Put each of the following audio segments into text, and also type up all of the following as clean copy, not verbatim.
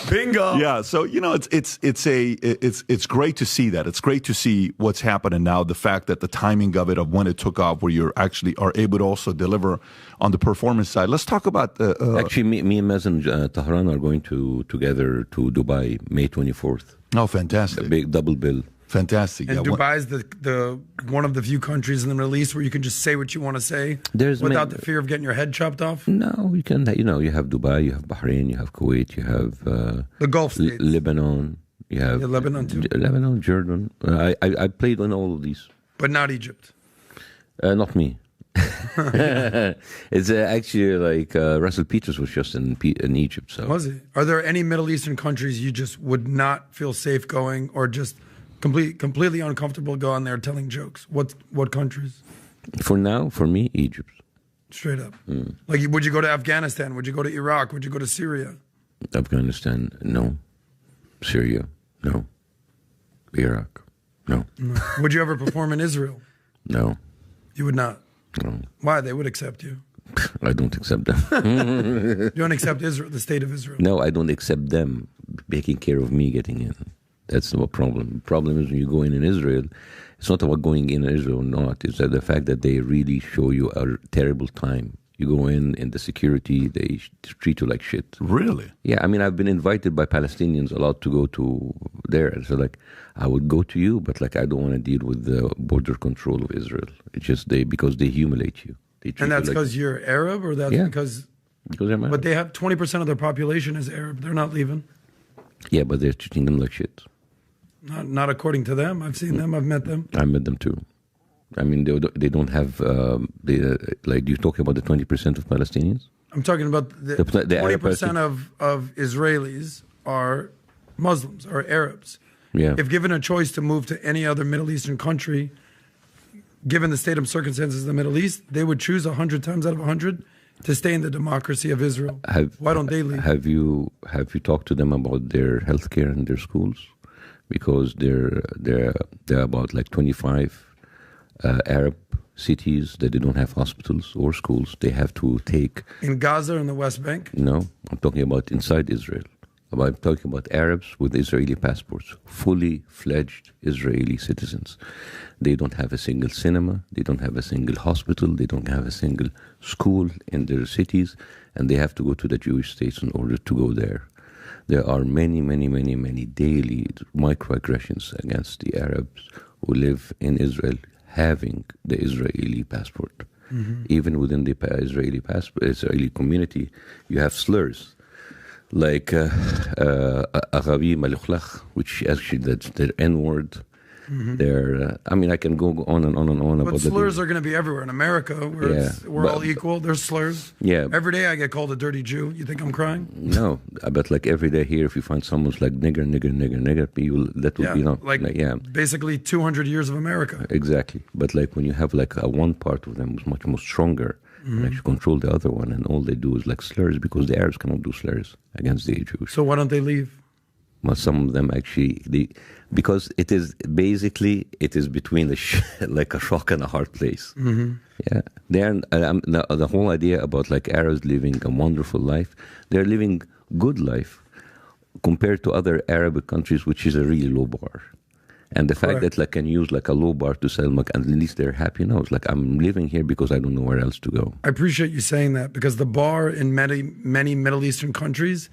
Bingo. Yeah, so it's great to see that. It's great to see what's happening now. The fact that the timing of it, of when it took off, where you actually are able to also deliver on the performance side. Let's talk about actually, me and Maz and Tahran are going together to Dubai May 24th. Oh, fantastic! A big double bill. Fantastic. And Dubai is the one of the few countries in the Middle East where you can just say what you want to say without the fear of getting your head chopped off. No, you can. You have Dubai, you have Bahrain, you have Kuwait, you have the Gulf states, Lebanon. You have Lebanon too. Lebanon, Jordan. I played on all of these, but not Egypt. Not me. It's actually like Russell Peters was just in Egypt. So was he? Are there any Middle Eastern countries you just would not feel safe going, or just completely uncomfortable going there telling jokes? What countries? For now, for me, Egypt. Straight up. Like, would you go to Afghanistan? Would you go to Iraq? Would you go to Syria? Afghanistan, no. Syria, no. Iraq, no. Would you ever perform in Israel? No. You would not? No. Why? They would accept you. I don't accept them. You don't accept Israel, the state of Israel? No, I don't accept them taking care of me getting in. That's no problem. The problem is when you go in Israel, it's not about going in Israel or not. It's that the fact that they really show you a terrible time. You go in the security, they treat you like shit. Really? Yeah, I mean, I've been invited by Palestinians a lot to go to there. So, like, I would go to you, but, like, I don't want to deal with the border control of Israel. It's just because they humiliate you. And that's because you're Arab, or that's because I'm Arab. But they have 20% of their population is Arab. They're not leaving. Yeah, but they're treating them like shit. Not according to them. I've seen them. I've met them. I met them too. I mean, they don't have, like, you're talking about the 20% of Palestinians? I'm talking about the 20% of Israelis are Muslims, are Arabs. Yeah. If given a choice to move to any other Middle Eastern country, given the state of circumstances of the Middle East, they would choose 100 times out of 100 to stay in the democracy of Israel. Why don't they leave? Have you talked to them about their healthcare and their schools? Because they're about like 25 Arab cities that they don't have hospitals or schools. They have to take... In Gaza or in the West Bank? No, I'm talking about inside Israel. I'm talking about Arabs with Israeli passports, fully fledged Israeli citizens. They don't have a single cinema, they don't have a single hospital, they don't have a single school in their cities, and they have to go to the Jewish states in order to go there. There are many, many, many, many daily microaggressions against the Arabs who live in Israel having the Israeli passport. Mm-hmm. Even within the Israeli community, you have slurs like Arabi Malikhlach, which actually that's their N-word. Mm-hmm. I mean, I can go on and on and on. But slurs are going to be everywhere. In America, where we're all equal, there's slurs. Yeah. Every day I get called a dirty Jew. You think I'm crying? No, but like every day here, if you find someone's like nigger, that would be basically 200 years of America. Exactly. But like when you have like one part of them is much more stronger, and actually control the other one, and all they do is like slurs, because the Arabs cannot do slurs against the Jews. So why don't they leave? Well, some of them actually, because it is between like a rock and a hard place. Mm-hmm. Yeah, the whole idea about like Arabs living a wonderful life, they're living good life compared to other Arab countries, which is a really low bar. And the fact that like can use like a low bar to sell, and at least they're happy now. It's like, I'm living here because I don't know where else to go. I appreciate you saying that, because the bar in many Middle Eastern countries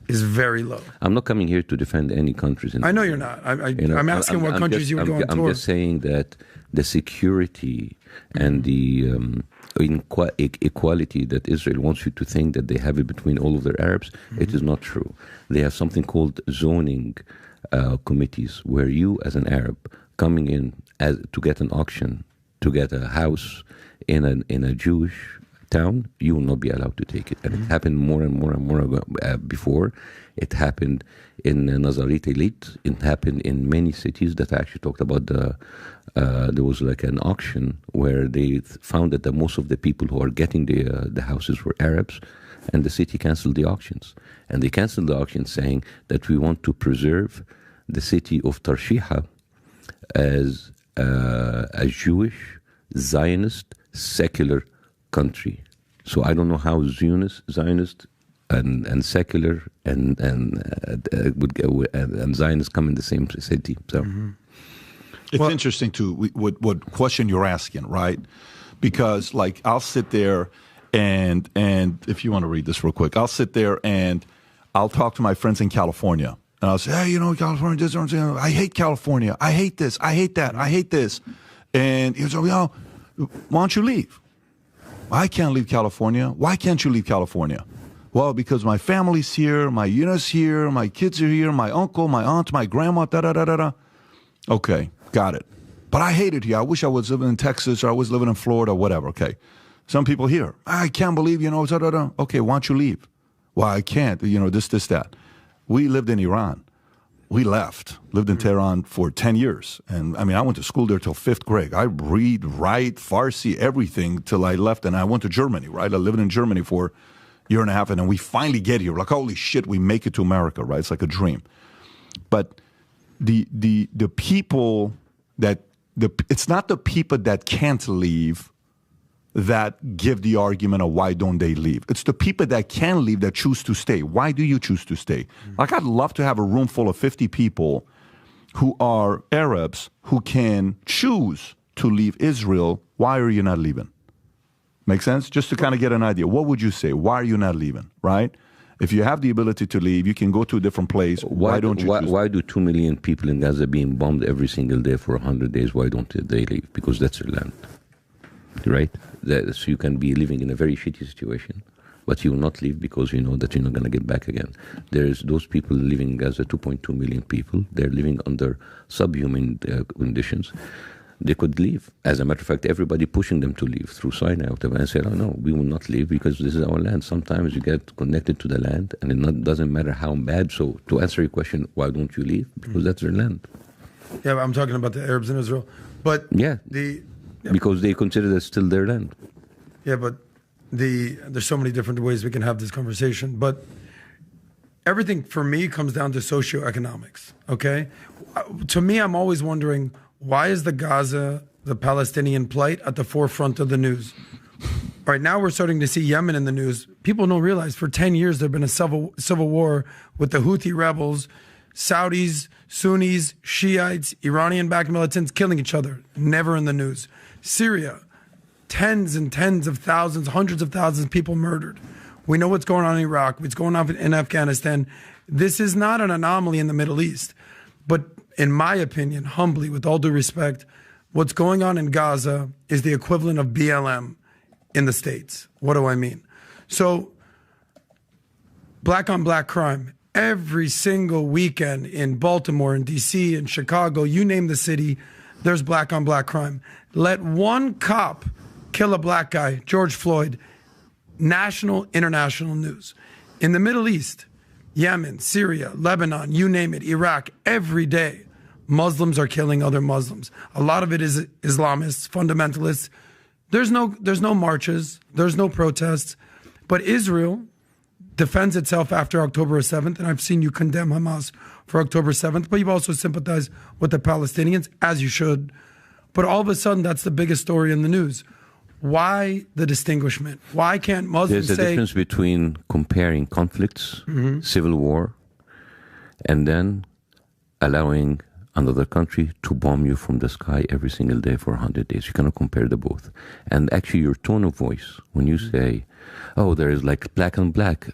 is very low. I'm not coming here to defend any countries. I know you're not. I'm asking what countries you would go on tour. I'm just saying that the security and the equality that Israel wants you to think that they have it between all of their Arabs, it is not true. They have something called zoning committees, where you as an Arab coming in to get an auction, to get a house in a Jewish town, you will not be allowed to take it. And it happened more and more and more before. It happened in Nazaret Elite. It happened in many cities that I actually talked about. There was like an auction where they found that most of the people who are getting the houses were Arabs, and the city canceled the auctions. And they canceled the auctions saying that we want to preserve the city of Tarshiha as a Jewish, Zionist, secular country. So I don't know how Zionist and secular and Zionists come in the same city. So it's interesting too what question you're asking, right? Because like I'll sit there and if you want to read this real quick, I'll sit there and I'll talk to my friends in California and I'll say, hey, California, this, I hate California. I hate this. I hate that. I hate this. And he was like, why don't you leave? I can't leave California. Why can't you leave California? Well, because my family's here, my unit's here, my kids are here, my uncle, my aunt, my grandma, da-da-da-da-da. Okay, got it. But I hate it here. I wish I was living in Texas or I was living in Florida, whatever, okay. Some people here, I can't believe, da-da-da. Okay, why don't you leave? Well, I can't, this, that. We lived in Iran. We lived in Tehran for 10 years. And I went to school there till 5th grade. I read, write, Farsi, everything till I left. And I went to Germany, right? I lived in Germany for a year and a half. And then we finally get here. Like, holy shit, we make it to America, right? It's like a dream. But the people it's not the people that can't leave that give the argument of why don't they leave. It's the people that can leave that choose to stay. Why do you choose to stay? Like, I'd love to have a room full of 50 people who are Arabs who can choose to leave Israel. Why are you not leaving? Make sense? Just to kind of get an idea. What would you say? Why are you not leaving, right? If you have the ability to leave, you can go to a different place. Why don't you Why do 2 million people in Gaza being bombed every single day for 100 days? Why don't they leave? Because that's their land. Right? So you can be living in a very shitty situation, but you will not leave because you know that you're not going to get back again. There's those people living in Gaza, 2.2 million people. They're living under subhuman conditions. They could leave. As a matter of fact, everybody pushing them to leave through Sinai and said, oh no, we will not leave because this is our land. Sometimes you get connected to the land and it doesn't matter how bad. So to answer your question, why don't you leave? Because that's their land. Yeah, I'm talking about the Arabs in Israel. But because they consider that still their land. Yeah, but there's so many different ways we can have this conversation. But everything for me comes down to socioeconomics, okay? To me, I'm always wondering, why is the Palestinian plight at the forefront of the news? Right now we're starting to see Yemen in the news. People don't realize for 10 years there have been a civil war with the Houthi rebels, Saudis, Sunnis, Shiites, Iranian-backed militants killing each other. Never in the news. Syria, tens and tens of thousands, hundreds of thousands of people murdered. We know what's going on in Iraq, what's going on in Afghanistan. This is not an anomaly in the Middle East. But in my opinion, humbly, with all due respect, what's going on in Gaza is the equivalent of BLM in the States. What do I mean? So, black on black crime. Every single weekend in Baltimore, in D.C., in Chicago, you name the city, there's black on black crime. Let one cop kill a black guy, George Floyd, national, international news. In the Middle East, Yemen, Syria, Lebanon, you name it, Iraq, every day, Muslims are killing other Muslims. A lot of it is Islamists, fundamentalists. There's no marches, there's no protests, but Israel defends itself after October 7th, and I've seen you condemn Hamas for October 7th, but you've also sympathized with the Palestinians, as you should. But all of a sudden, that's the biggest story in the news. Why the distinguishment? Why can't Muslims say... There's a difference between comparing conflicts, civil war, and then allowing another country to bomb you from the sky every single day for 100 days. You cannot compare the both. And actually, your tone of voice, when you say, oh, there is like black on black,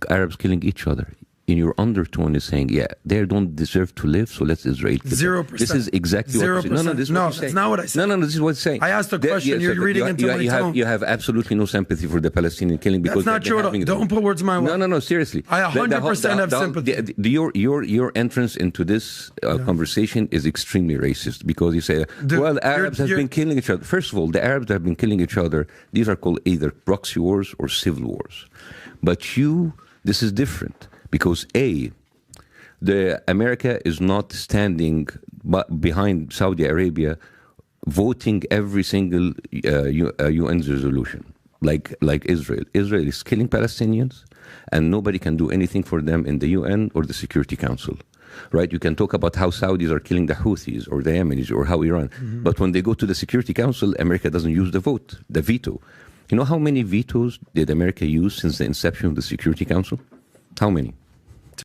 Arabs killing each other, in your undertone is saying, yeah, they don't deserve to live, so let's Israel kill them. 0%. This is exactly 0%. what this is No, that's not what I said. No, this is what it's saying. I asked a question, you're reading into my tone. You have absolutely no sympathy for the Palestinian killing because that's not true at all. Don't put words in my mouth. No, seriously. I 100% have sympathy. Your entrance into this conversation is extremely racist because you say, well, Arabs have been killing each other. First of all, the Arabs have been killing each other. These are called either proxy wars or civil wars. But this is different because the America is not standing behind Saudi Arabia voting every single UN resolution like Israel. Israel is killing Palestinians and nobody can do anything for them in the UN or the Security Council. Right? You can talk about how Saudis are killing the Houthis or the Yemenis or how Iran. But when they go to the Security Council, America doesn't use the veto. You know how many vetoes did America use since the inception of the Security Council? How many?